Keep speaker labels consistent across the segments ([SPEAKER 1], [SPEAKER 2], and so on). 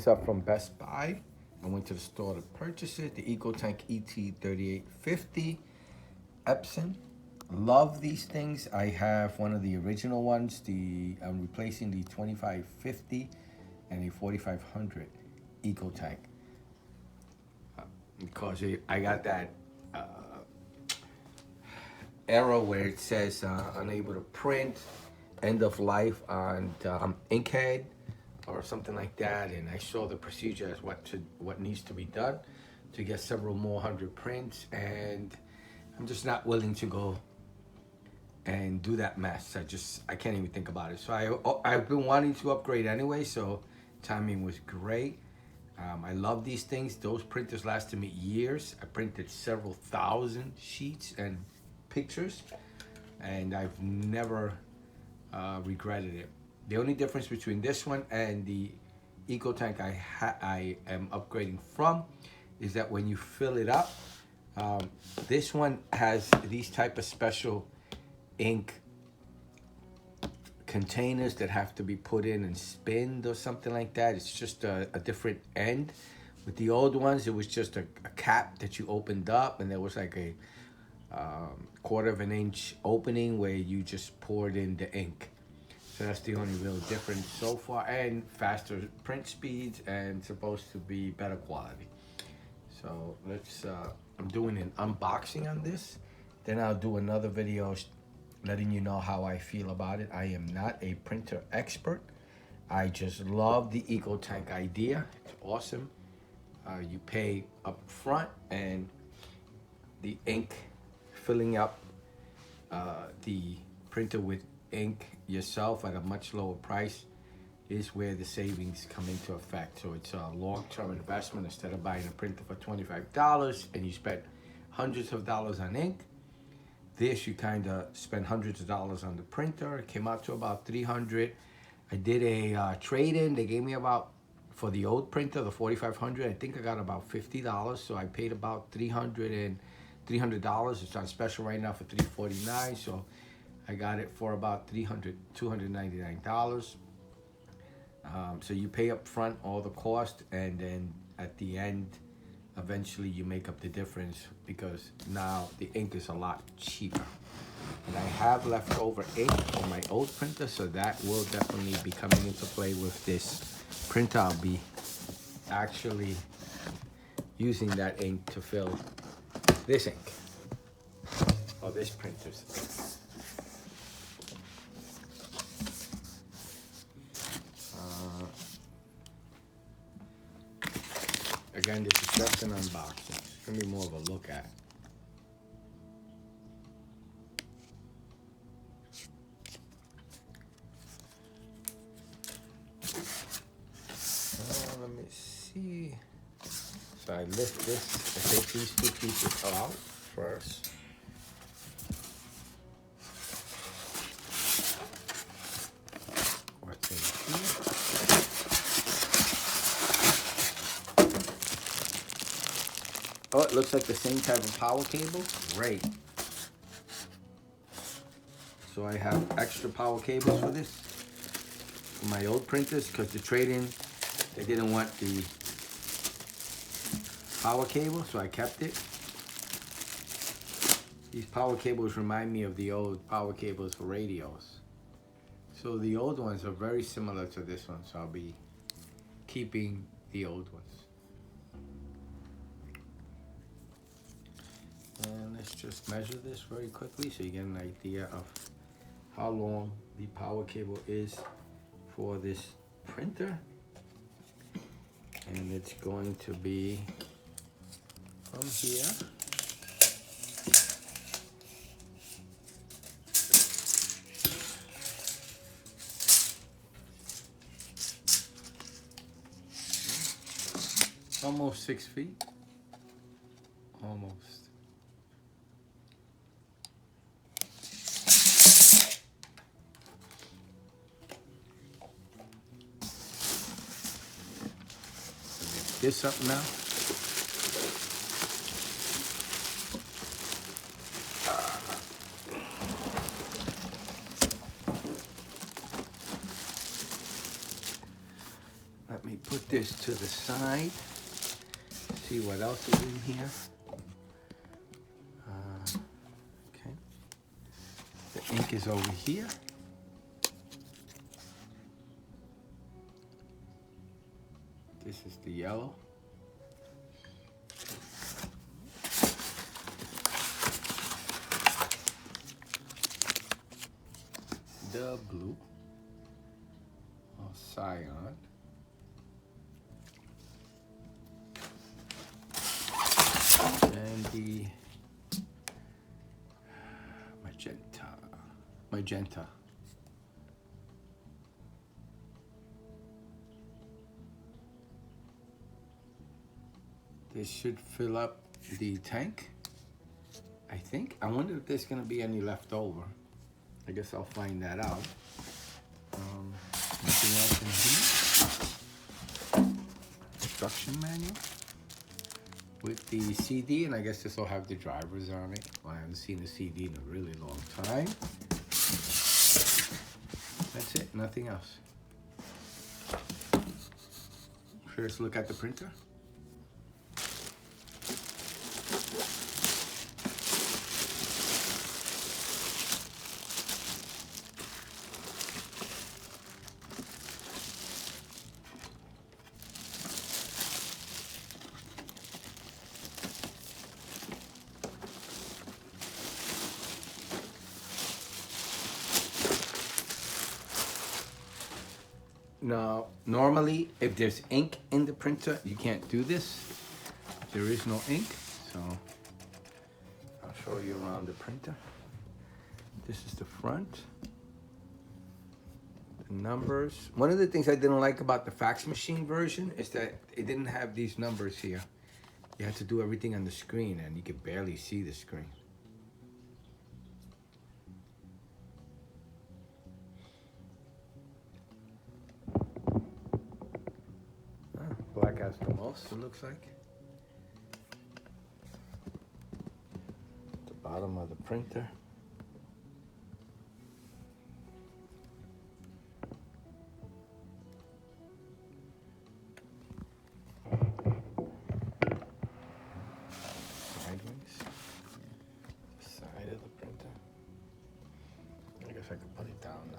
[SPEAKER 1] this up from Best Buy. I went to the store to purchase it. The EcoTank ET-3850 Epson. Love these things. I have one of the original ones. I'm replacing the 2550 and a 4500 EcoTank because I got that error where it says unable to print, end of life on Inkjet or something like that, and I saw the procedure as what needs to be done to get several more hundred prints, and I'm just not willing to go and do that mess. I can't even think about it. So I've been wanting to upgrade anyway, so timing was great. I love these things. Those printers lasted me years. I printed several thousand sheets and pictures, and I've never regretted it. The only difference between this one and the EcoTank I am upgrading from is that when you fill it up, this one has these type of special ink containers that have to be put in and spinned or something like that. It's just a different end. With the old ones, it was just a cap that you opened up, and there was like a 1/4 of an inch opening where you just poured in the ink. So that's the only real difference so far, and faster print speeds and supposed to be better quality. So let's, I'm doing an unboxing on this. Then I'll do another video letting you know how I feel about it. I am not a printer expert. I just love the EcoTank idea. It's awesome. You pay up front, and the ink, filling up the printer with ink yourself at a much lower price is where the savings come into effect. So it's a long-term investment. Instead of buying a printer for $25 and you spend hundreds of dollars on ink, this you kind of spend hundreds of dollars on the printer. It came out to about $300. I did a trade-in. They gave me about, for the old printer, the 4500, I think I got about $50. So I paid about $300. It's on special right now for $349. So I got it for about $299. So you pay up front all the cost, and then at the end, eventually you make up the difference because now the ink is a lot cheaper. And I have leftover ink on my old printer, so that will definitely be coming into play with this printer. I'll be actually using that ink to fill this ink, or this printer's ink. Again, this is just an unboxing. It's gonna be more of a look at. Let me see. So I lift this. I take these two pieces out first. What's in here? Oh, it looks like the same type of power cable. Great. So I have extra power cables for this, for my old printers, because the trade-in, they didn't want the power cable, so I kept it. These power cables remind me of the old power cables for radios. So the old ones are very similar to this one, so I'll be keeping the old ones. And let's just measure this very quickly so you get an idea of how long the power cable is for this printer. And it's going to be from here almost 6 feet. Almost. This up now. Let me put this to the side. See what else is in here. Okay. The ink is over here. This is the yellow. The blue, or cyan. And the magenta. This should fill up the tank, I think. I wonder if there's gonna be any left over. I guess I'll find that out. Nothing else in here. Instruction manual with the CD, and I guess this will have the drivers on it. Well, I haven't seen a CD in a really long time. That's it, nothing else. First look at the printer. Now, normally, if there's ink in the printer, you can't do this. There is no ink, so I'll show you around the printer. This is the front. The numbers. One of the things I didn't like about the fax machine version is that it didn't have these numbers here. You had to do everything on the screen, and you could barely see the screen. Black as the most, it looks like. The bottom of the printer. Sideways. Side of the printer. I guess I could put it down now.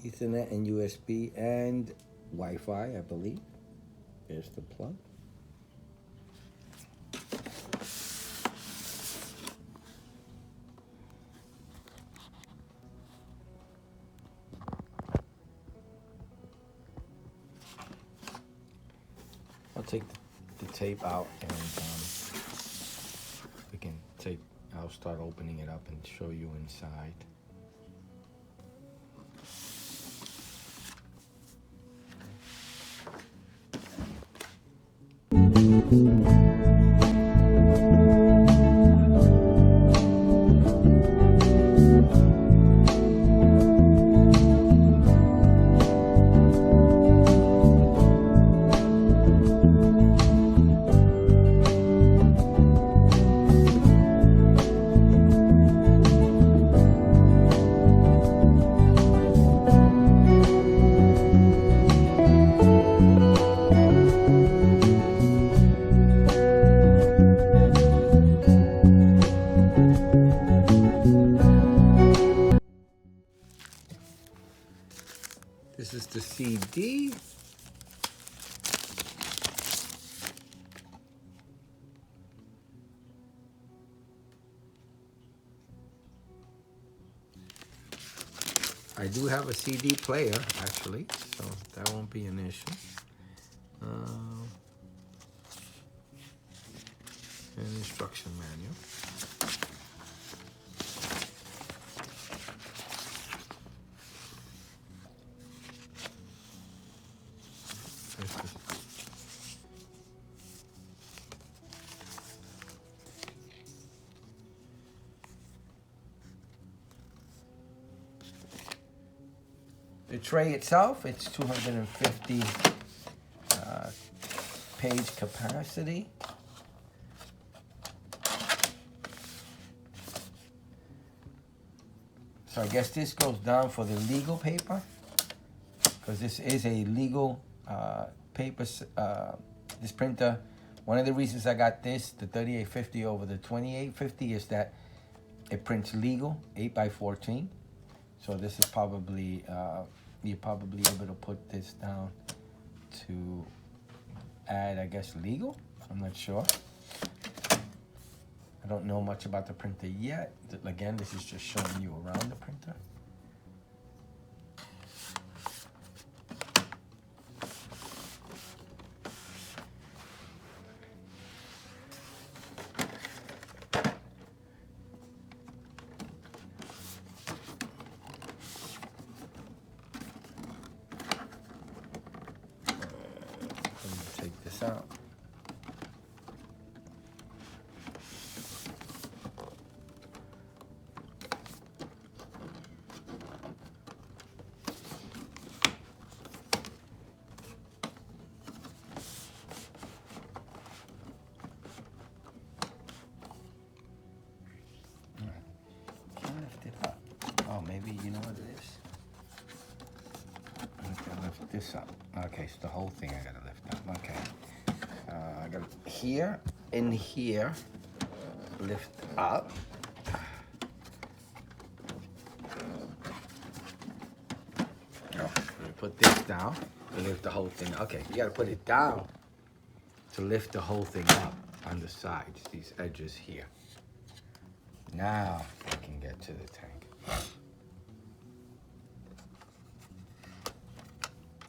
[SPEAKER 1] Ethernet and USB and Wi-Fi, I believe. There's the plug. I'll take the tape out and we can I'll start opening it up and show you inside. This is the CD. I do have a CD player, actually, so that won't be an issue. An instruction manual. The tray itself, it's 250 page capacity. So I guess this goes down for the legal paper, because this is a legal paper. This printer, one of the reasons I got this, the 3850 over the 2850, is that it prints legal, 8x14. So this is probably, you're probably able to put this down to add, I guess, legal. I'm not sure. I don't know much about the printer yet. Again, this is just showing you around the printer. Let me take this out. Maybe, you know what it is? I gotta lift this up. Okay, it's the whole thing I gotta lift up. Okay. I gotta here, in here, lift up. Oh, put this down and lift the whole thing. Okay, you gotta put it down to lift the whole thing up on the sides, these edges here. Now I can get to the tank.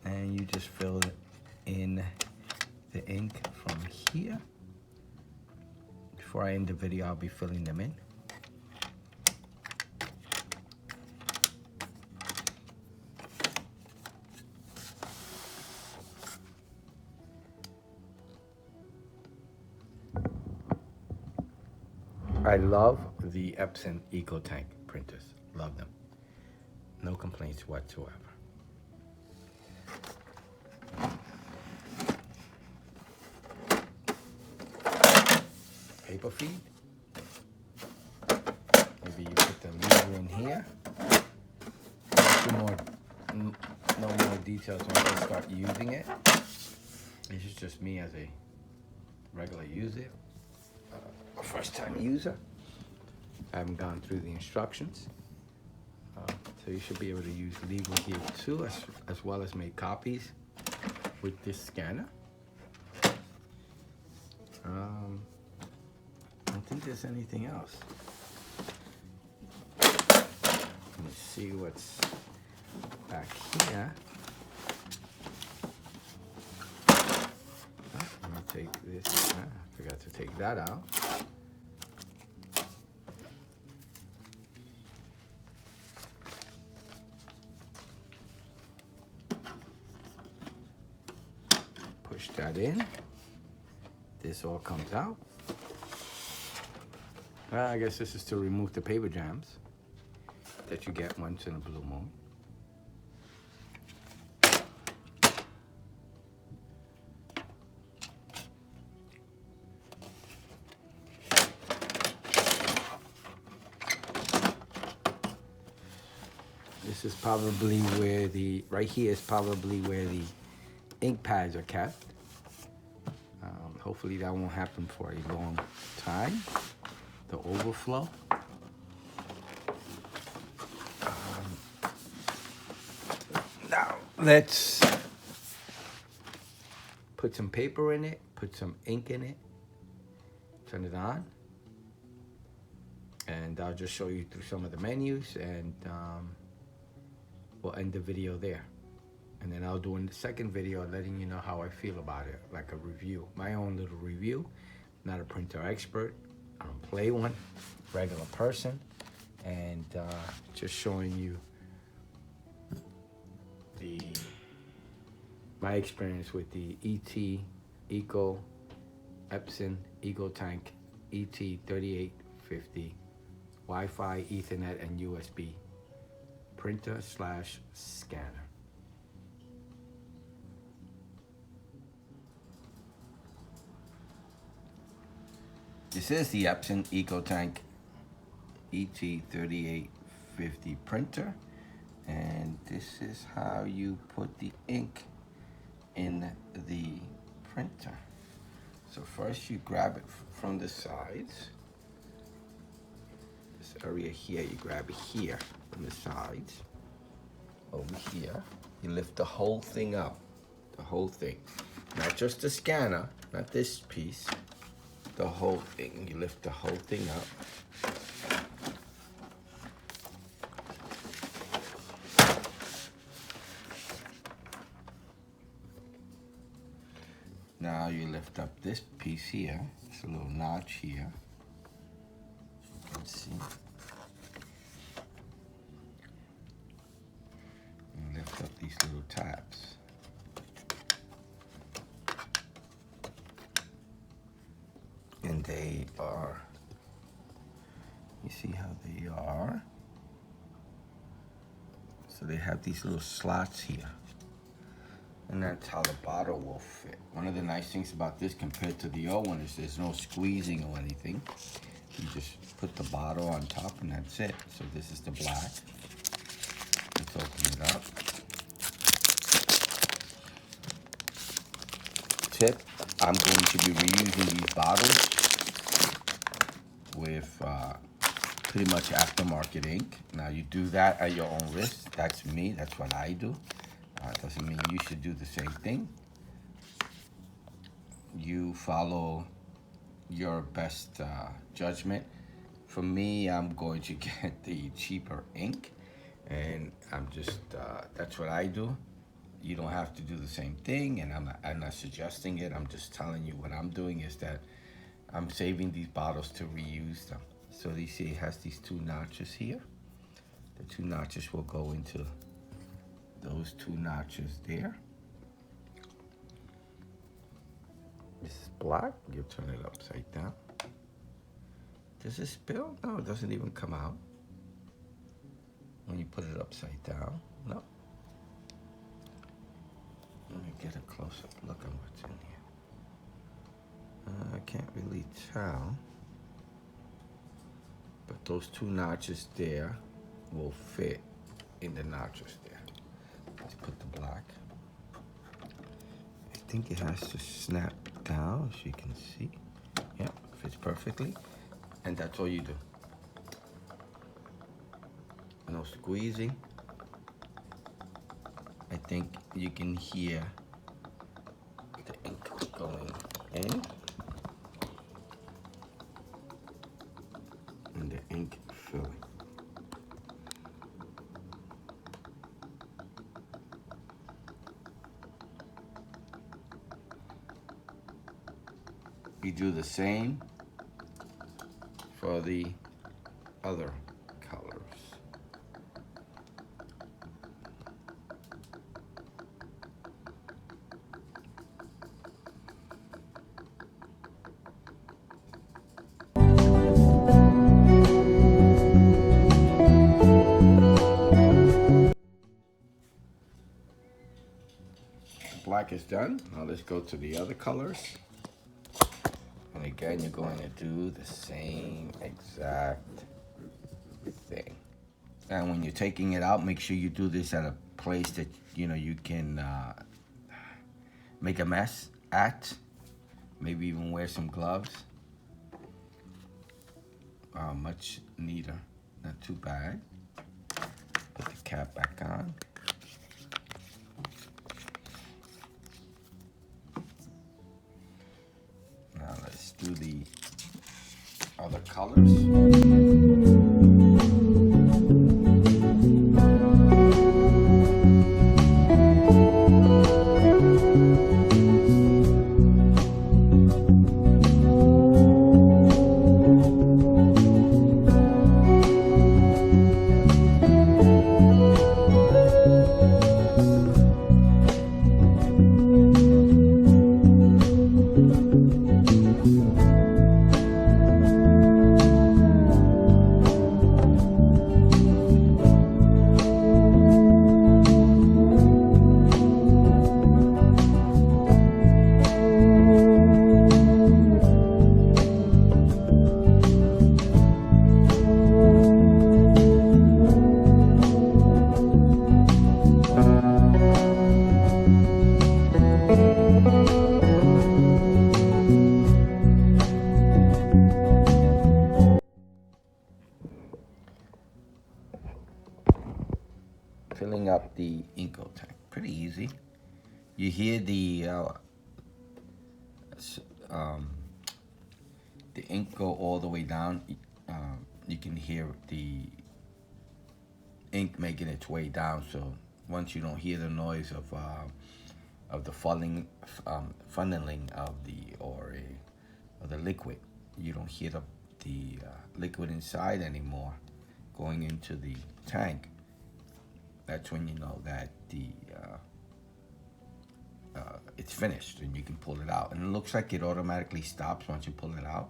[SPEAKER 1] And you just fill in the ink from here. Before I end the video, I'll be filling them in. I love the Epson EcoTank printers. Love them. No complaints whatsoever. Paper feed. Maybe you put the lever in here. No more details when I start using it. This is just me as a regular user, a first-time user. I haven't gone through the instructions, so you should be able to use legal here too, as well as make copies with this scanner. I don't think there's anything else. Let me see what's back here. Let me take this. I forgot to take that out. Push that in. This all comes out. I guess this is to remove the paper jams that you get once in a blue moon. This is probably where right here is probably where the ink pads are kept. Hopefully that won't happen for a long time. The overflow. Now let's put some paper in it, put some ink in it, turn it on, and I'll just show you through some of the menus, and we'll end the video there. And then I'll do in the second video letting you know how I feel about it, like a review, my own little review. Not a printer expert. I don't play one, regular person, and just showing you my experience with the Epson EcoTank ET-3850 Wi-Fi, Ethernet, and USB printer/scanner. This is the Epson EcoTank ET-3850 printer, and this is how you put the ink in the printer. So first you grab it from the sides. This area here, you grab it here from the sides. Over here, you lift the whole thing up, the whole thing. Not just the scanner, not this piece, the whole thing. You lift the whole thing up. Now you lift up this piece here. It's a little notch here. You can see. And lift up these little tabs. And they are, you see how they are? So they have these little slots here. And that's how the bottle will fit. One of the nice things about this compared to the old one is there's no squeezing or anything. You just put the bottle on top and that's it. So this is the black. Let's open it up. Tip, I'm going to be reusing these bottles with pretty much aftermarket ink. Now you do that at your own risk. That's me, that's what I do. Doesn't mean you should do the same thing. You follow your best judgment. For me, I'm going to get the cheaper ink, and I'm just, that's what I do. You don't have to do the same thing, and I'm not suggesting it. I'm just telling you what I'm doing is that I'm saving these bottles to reuse them. So you see it has these two notches here. The two notches will go into those two notches there. This is black. You turn it upside down. Does it spill? No, it doesn't even come out when you put it upside down. No. Let me get a close-up look at what's in here. I can't really tell, but those two notches there will fit in the notches there. Let's put the black. I think it has to snap down, as you can see. Yeah, fits perfectly. And that's all you do. No squeezing. I think you can hear the ink going in and the ink filling. You do the same for the other colors. Black is done. Now let's go to the other colors. And again, you're going to do the same exact thing. And when you're taking it out, make sure you do this at a place that you can make a mess at. Maybe even wear some gloves. Much neater, not too bad. Put the cap back on. Now let's do the other colors.
[SPEAKER 2] EcoTank. Pretty easy. You hear the ink go all the way down. You can hear the ink making its way down. So once you don't hear the noise of the funneling of the liquid, you don't hear the liquid inside anymore going into the tank. That's when you know that it's finished and you can pull it out. And it looks like it automatically stops once you pull it out.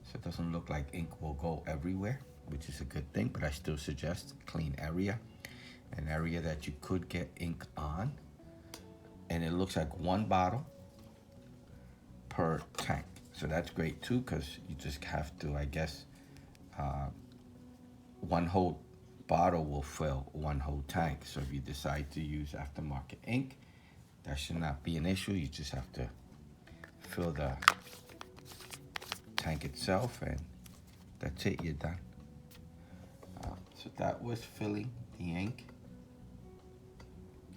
[SPEAKER 2] So it doesn't look like ink will go everywhere, which is a good thing, but I still suggest a clean area, an area that you could get ink on. And it looks like one bottle per tank. So that's great too, because you just have to, I guess, one whole bottle will fill one whole tank. So if you decide to use aftermarket ink, that should not be an issue. You just have to fill the tank itself, and that's it, you're done. So that was filling the ink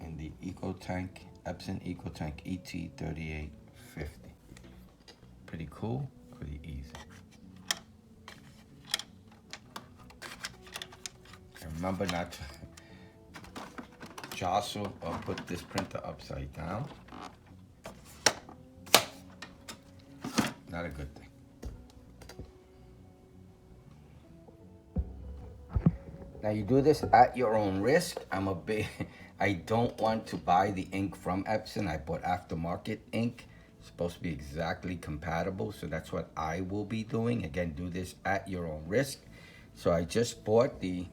[SPEAKER 2] in the EcoTank, Epson EcoTank ET-3850. Pretty cool, pretty easy. And remember not to jostle or put this printer upside down. Not a good thing. Now you do this at your own risk. I don't want to buy the ink from Epson. I bought aftermarket ink. It's supposed to be exactly compatible, so that's what I will be doing. Again, do this at your own risk. So I just bought the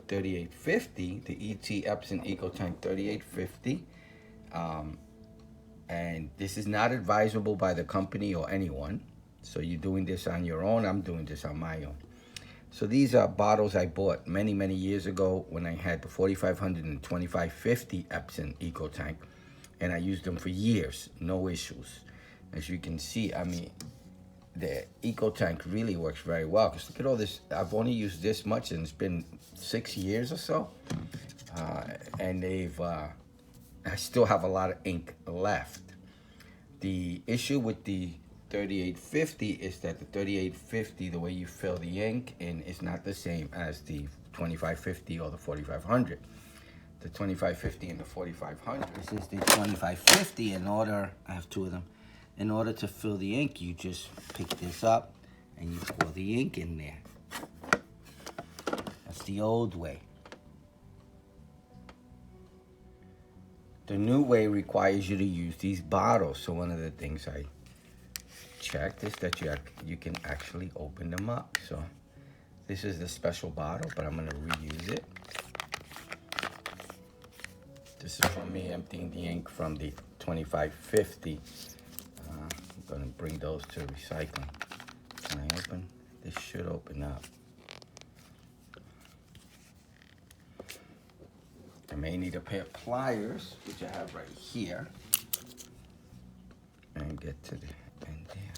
[SPEAKER 2] 3850, the ET Epson EcoTank 3850. And this is not advisable by the company or anyone. So you're doing this on your own. I'm doing this on my own. So these are bottles I bought many, many years ago when I had the 4500 and 2550 Epson EcoTank. And I used them for years, no issues. As you can see, I mean, the EcoTank really works very well. Because look at all this, I've only used this much and it's been 6 years or so. And I still have a lot of ink left. The issue with the 3850 is that the 3850, the way you fill the ink in is not the same as the 2550 or the 4500. The 2550 and the 4500. This is the 2550. In order, I have two of them. In order to fill the ink, you just pick this up and you pour the ink in there. That's the old way. The new way requires you to use these bottles. So one of the things I checked is that you can actually open them up. So this is the special bottle, but I'm gonna reuse it. This is from me emptying the ink from the 2550. I'm gonna bring those to recycling. Can I open? This should open up. I may need a pair of pliers, which I have right here, and get to the end there.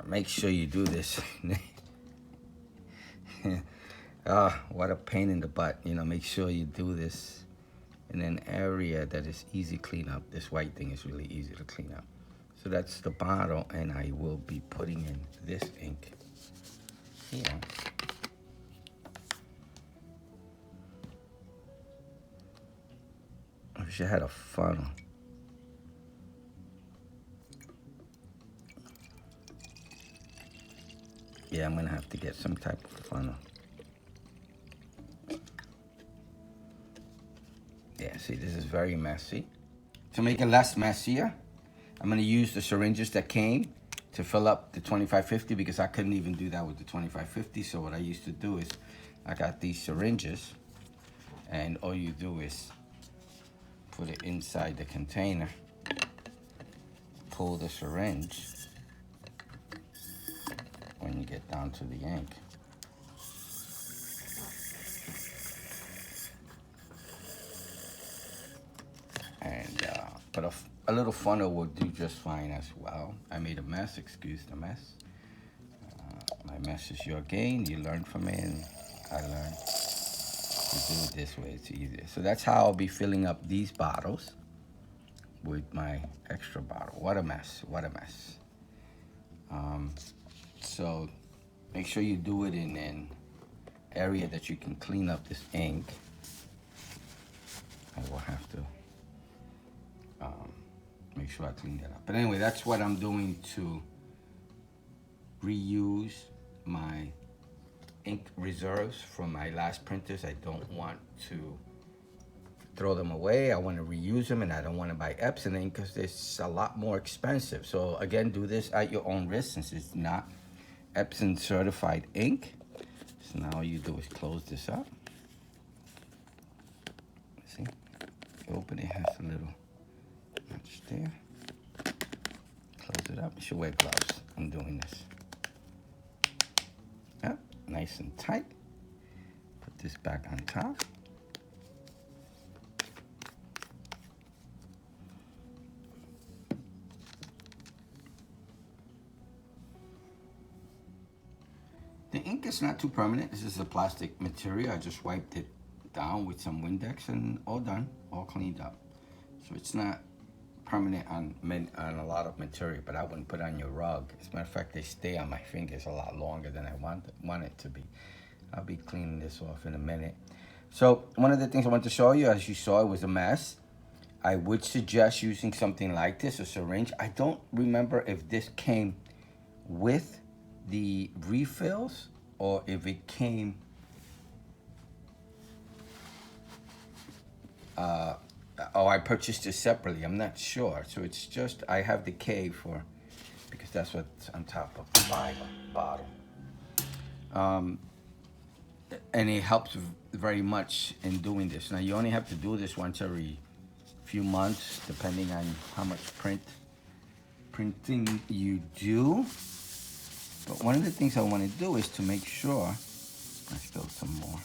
[SPEAKER 2] Make sure you do this. What a pain in the butt. You know, make sure you do this in an area that is easy clean up. This white thing is really easy to clean up. So that's the bottle, and I will be putting in this ink here. I wish I had a funnel. Yeah, I'm gonna have to get some type of funnel. Yeah, see, this is very messy. To make it less messier, I'm gonna use the syringes that came to fill up the 2550 because I couldn't even do that with the 2550. So what I used to do is I got these syringes, and all you do is put it inside the container, pull the syringe when you get down to the ink. But a little funnel will do just fine as well. I made a mess, excuse the mess. mess is your gain. You learn from it, and I learned to do it this way. It's easier. So that's how I'll be filling up these bottles with my extra bottle. What a mess, what a mess. So make sure you do it in an area that you can clean up this ink. I will have to make sure I clean that up. But anyway, that's what I'm doing to reuse my ink reserves from my last printers. I don't want to throw them away. I want to reuse them, and I don't want to buy Epson ink because it's a lot more expensive. So again, do this at your own risk since it's not Epson certified ink. So now all you do is close this up. See, you open it, has a little notch there. Close it up. You should wear gloves. I'm doing this. Yep, nice and tight. Put this back on top. The ink is not too permanent. This is a plastic material. I just wiped it down with some Windex and all done, all cleaned up. So it's not permanent on a lot of material, but I wouldn't put it on your rug. As a matter of fact, they stay on my fingers a lot longer than I want it to be. I'll be cleaning this off in a minute. So one of the things I want to show you, as you saw, it was a mess. I would suggest using something like this, a syringe. I don't remember if this came with the refills or if it came I purchased it separately. I'm not sure. So it's just, I have the K for, because that's what's on top of the bottle. And it helps very much in doing this. Now you only have to do this once every few months, depending on how much printing you do. But one of the things I want to do is to make sure, I spilled some more.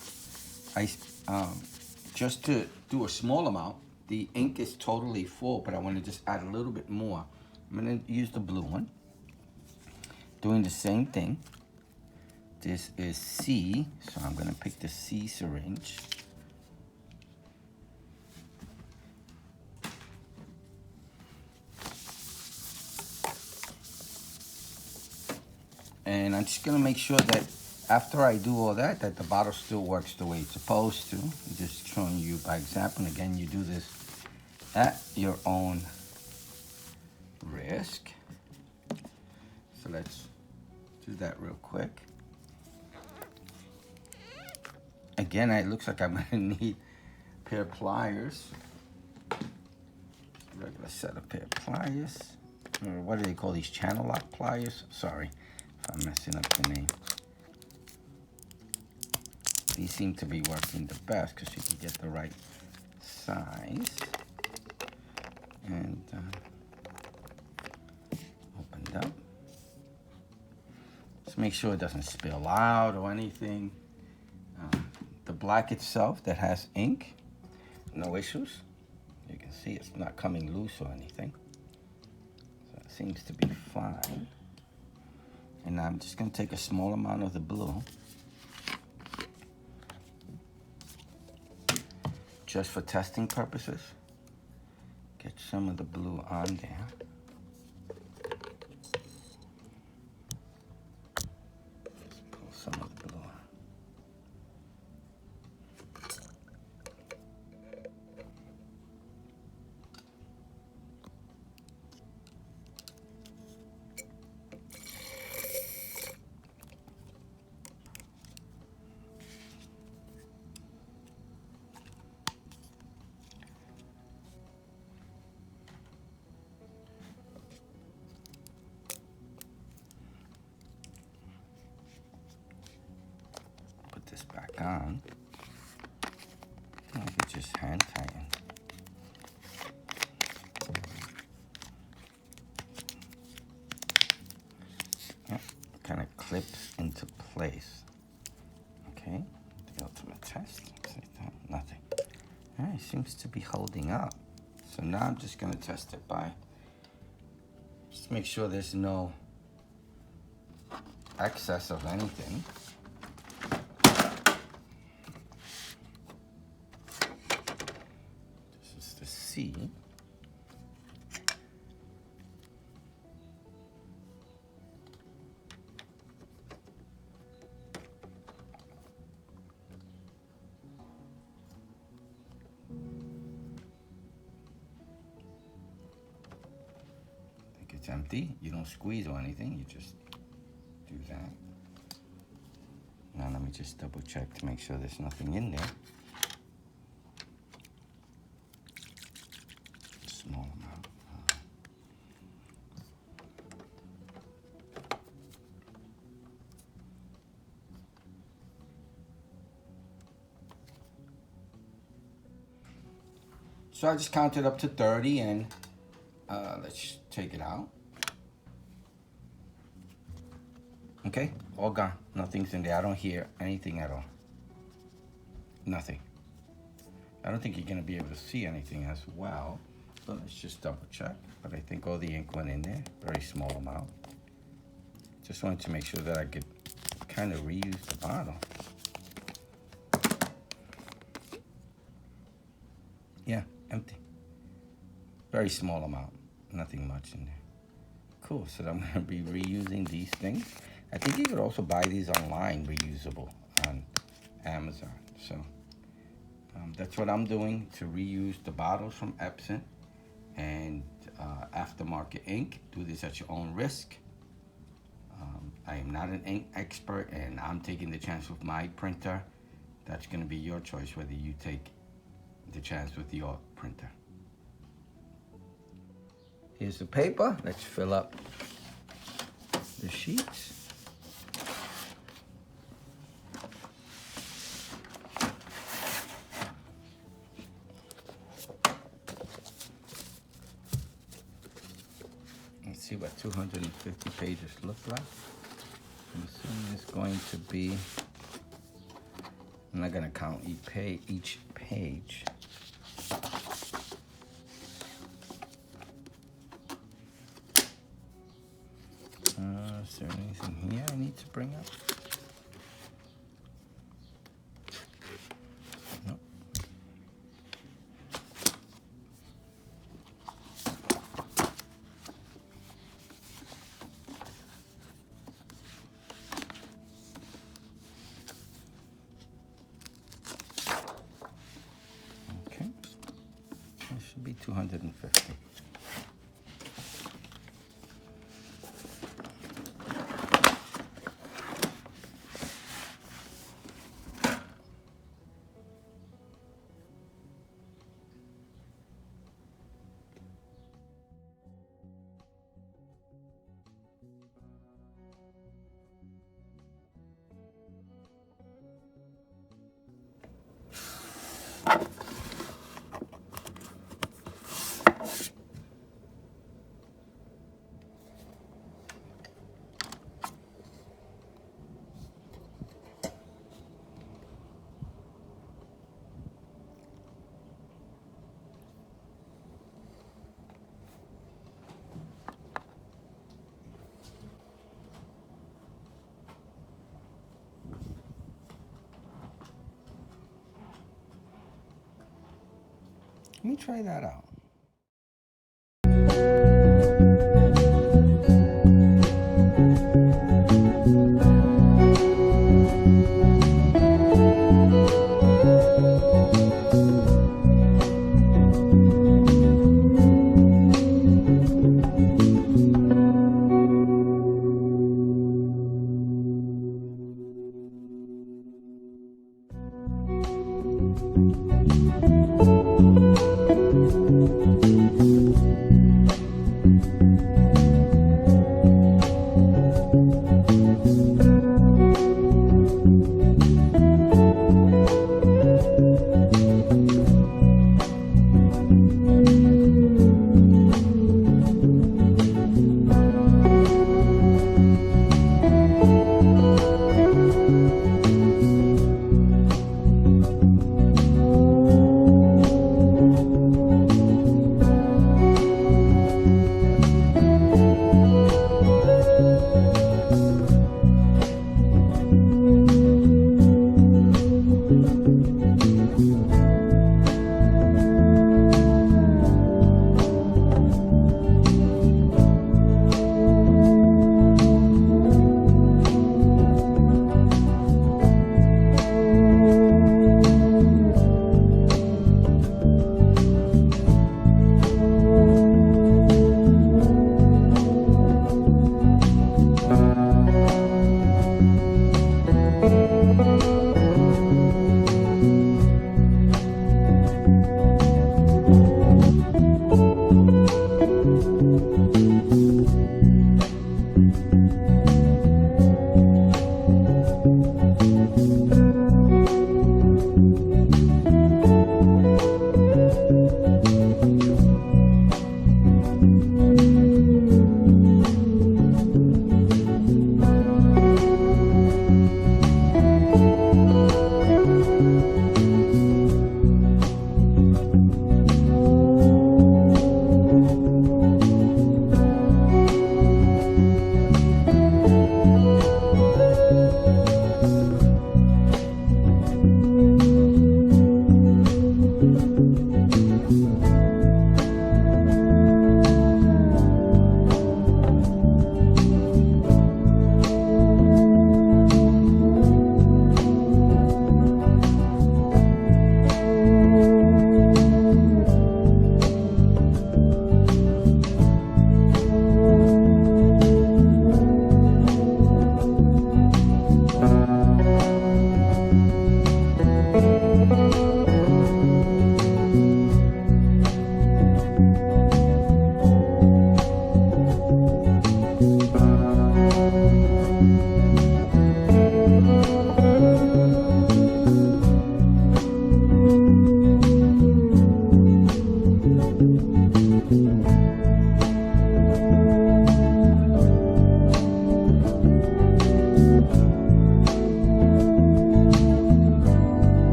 [SPEAKER 2] Just to do a small amount. The ink is totally full, but I want to just add a little bit more. I'm going to use the blue one. Doing the same thing. This is C, so I'm going to pick the C syringe. And I'm just going to make sure that after I do all that, that the bottle still works the way it's supposed to. I'm just showing you by example. And again, you do this at your own risk. So let's do that real quick. Again, it looks like I'm going to need a pair of pliers. Regular set of pair of pliers. Or what do they call these? Channel lock pliers? Sorry if I'm messing up the name. These seem to be working the best because you can get the right size. And opened up. Just make sure it doesn't spill out or anything. The black itself that has ink, no issues. You can see it's not coming loose or anything. So it seems to be fine. And now I'm just going to take a small amount of the blue. Just for testing purposes. Get some of the blue on there. Just pull some of the blue on. This back on. I could just hand tighten. Yep, kind of clips into place. Okay, the ultimate test. Nothing. All right, seems to be holding up. So now I'm just going to test it by just make sure there's no excess of anything. This is the C. It's empty. You don't squeeze or anything. You just do that. Now let me just double check to make sure there's nothing in there. Small amount. So I just counted up to 30 and let's take it out. Okay, all gone. Nothing's in there. I don't hear anything at all. Nothing. I don't think you're gonna be able to see anything as well. So let's just double check. But I think all the ink went in there. Very small amount. Just wanted to make sure that I could kind of reuse the bottle. Yeah, empty. Very small amount. Nothing much in there. Cool, so I'm gonna be reusing these things. I think you could also buy these online, reusable, on Amazon. So that's what I'm doing, to reuse the bottles from Epson and aftermarket ink. Do this at your own risk. I am not an ink expert, and I'm taking the chance with my printer. That's gonna be your choice, whether you take the chance with your printer. Here's the paper. Let's fill up the sheets. Let's see what 250 pages look like. I'm assuming it's going to be, I'm not going to count each page. Is there anything here I need to bring up? Nope. Okay. It should be 250. Let me try that out.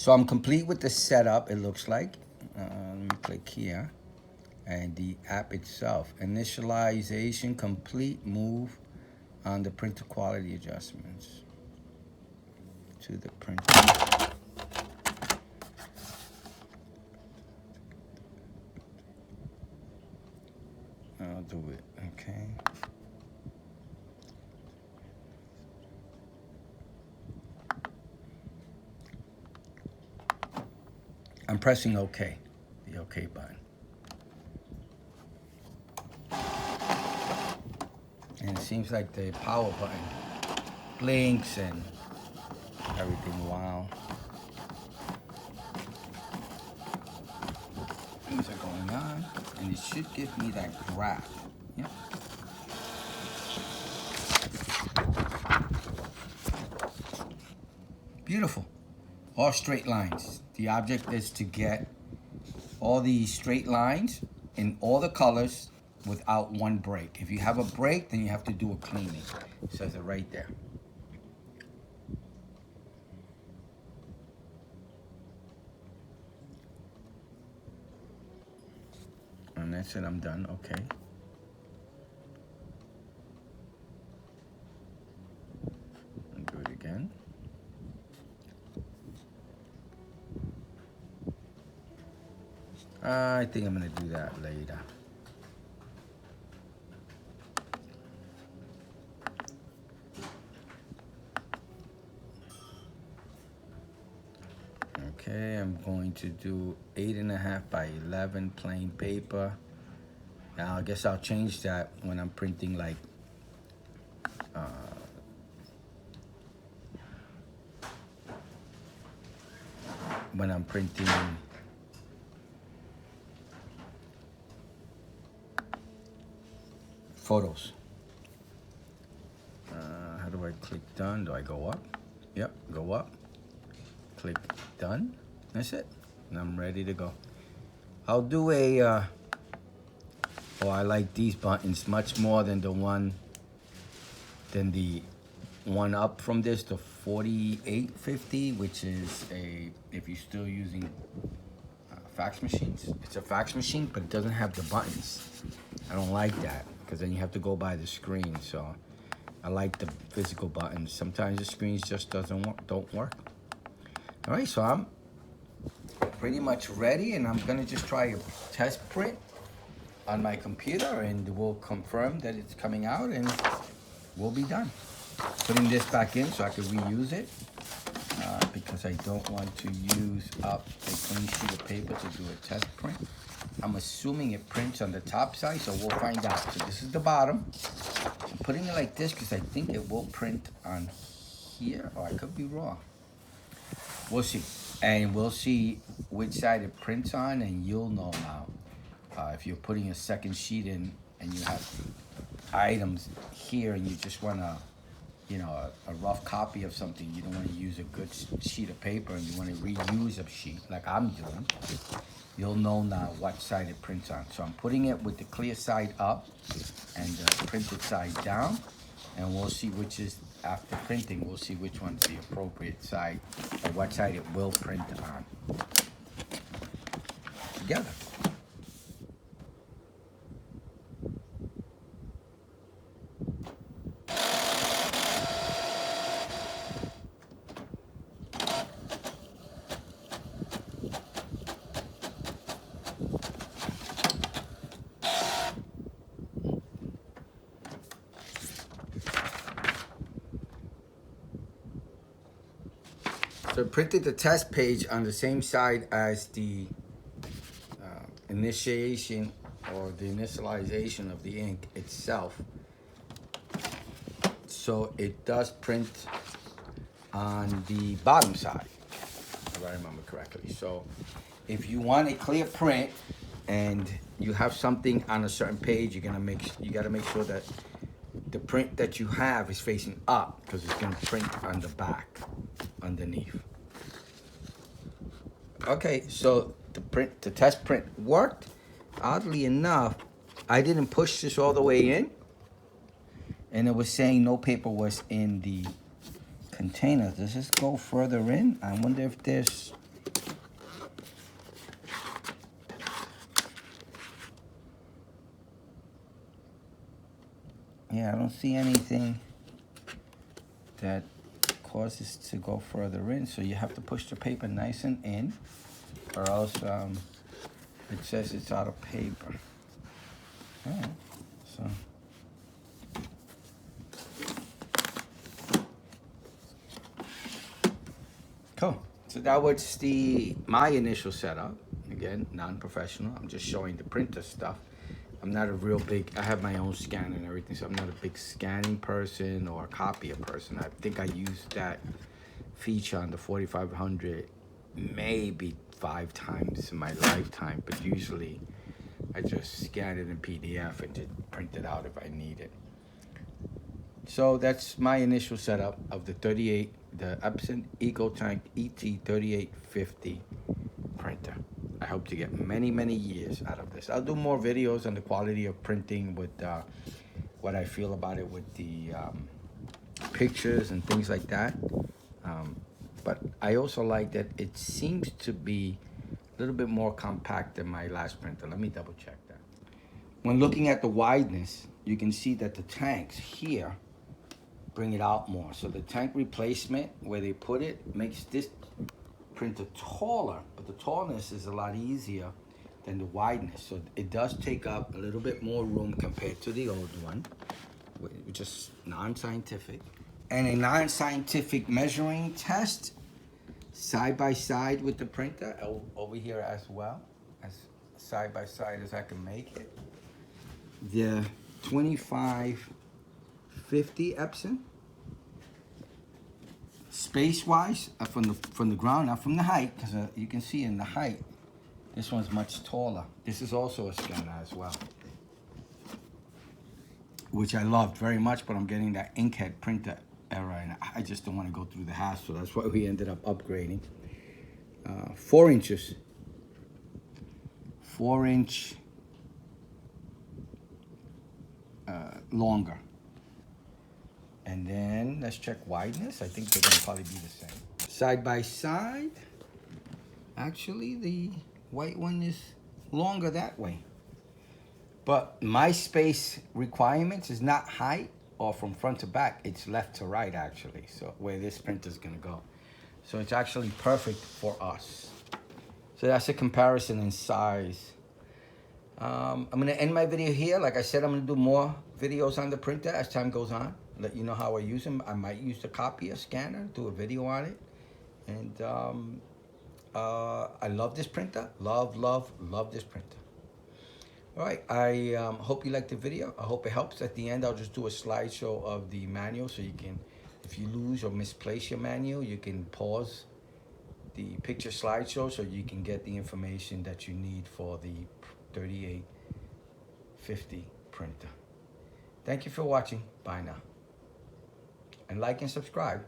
[SPEAKER 2] So I'm complete with the setup, it looks like. Let me click here. And the app itself. Initialization complete, move on the printer quality adjustments to the printer. I'll do it, okay. I'm pressing OK, the OK button. And it seems like the power button links and everything. Wow. Things are going on, and it should give me that graph. Yeah. Beautiful. All straight lines. The object is to get all these straight lines in all the colors without one break. If you have a break, then you have to do a cleaning. It says it right there. And that's it, I'm done, okay. And do it again. I think I'm gonna do that later. Okay, I'm going to do 8.5 by 11 plain paper. Now I guess I'll change that when I'm printing like when I'm printing photos. How do I click done? Do I go up? Yep, go up. Click done. That's it. And I'm ready to go. I'll do a, oh, I like these buttons much more than the one up from this, the 4850, which is if you're still using fax machines. It's a fax machine, but it doesn't have the buttons. I don't like that, because then you have to go by the screen, so I like the physical buttons. Sometimes the screens just don't work. All right, so I'm pretty much ready, and I'm gonna just try a test print on my computer, and we'll confirm that it's coming out, and we'll be done. Putting this back in so I can reuse it, because I don't want to use up a clean sheet of paper to do a test print. I'm assuming it prints on the top side, so we'll find out. So this is the bottom. I'm putting it like this because I think it will print on here, or I could be wrong. We'll see. And we'll see which side it prints on, and you'll know now. If you're putting a second sheet in and you have items here and you just want to, you know, a rough copy of something, you don't want to use a good sheet of paper and you want to reuse a sheet like I'm doing, you'll know now what side it prints on. So I'm putting it with the clear side up and the printed side down, and we'll see which is, after printing, we'll see which one's the appropriate side or what side it will print on. Together. So I printed the test page on the same side as the initiation or the initialization of the ink itself. So it does print on the bottom side, if I remember correctly. So if you want a clear print and you have something on a certain page, you gotta make sure that the print that you have is facing up, because it's gonna print on the back underneath. Okay, so the test print worked. Oddly enough, I didn't push this all the way in, and it was saying no paper was in the container. Does this go further in? I wonder if there's... Yeah, I don't see anything that causes to go further in, so you have to push the paper nice and in, or else it says it's out of paper. All right, so cool. So that was my initial setup. Again, non-professional. I'm just showing the printer stuff. I'm not a real big, I have my own scanner and everything, so I'm not a big scanning person or a copier person. I think I used that feature on the 4500 maybe 5 times in my lifetime, but usually I just scan it in PDF and just print it out if I need it. So that's my initial setup of the Epson EcoTank ET-3850 printer. I hope to get many, many years out of this. I'll do more videos on the quality of printing with what I feel about it with the pictures and things like that. But I also like that it seems to be a little bit more compact than my last printer. Let me double check that. When looking at the wideness, you can see that the tanks here bring it out more. So the tank replacement, where they put it, makes this printer taller, but the tallness is a lot easier than the wideness. So it does take up a little bit more room compared to the old one, which is non-scientific. And a non-scientific measuring test side by side with the printer over here as well, as side by side as I can make it. The 2550 Epson, space-wise, from the ground, not from the height, because you can see in the height, this one's much taller. This is also a scanner as well, which I loved very much, but I'm getting that inkjet printer error, and I just don't want to go through the hassle. That's why we ended up upgrading. 4 inches. 4-inch longer. And then let's check wideness. I think they're gonna probably be the same. Side by side, actually the white one is longer that way. But my space requirements is not height or from front to back, it's left to right actually. So where this printer's gonna go. So it's actually perfect for us. So that's a comparison in size. I'm gonna end my video here. Like I said, I'm gonna do more videos on the printer as time goes on. Let you know how I use them. I might use the copier scanner, do a video on it. And I love this printer. Love this printer. All right, I hope you liked the video. I hope it helps. At the end, I'll just do a slideshow of the manual so you can, if you lose or misplace your manual, you can pause the picture slideshow so you can get the information that you need for the 3850 printer. Thank you for watching. Bye now. And like and subscribe.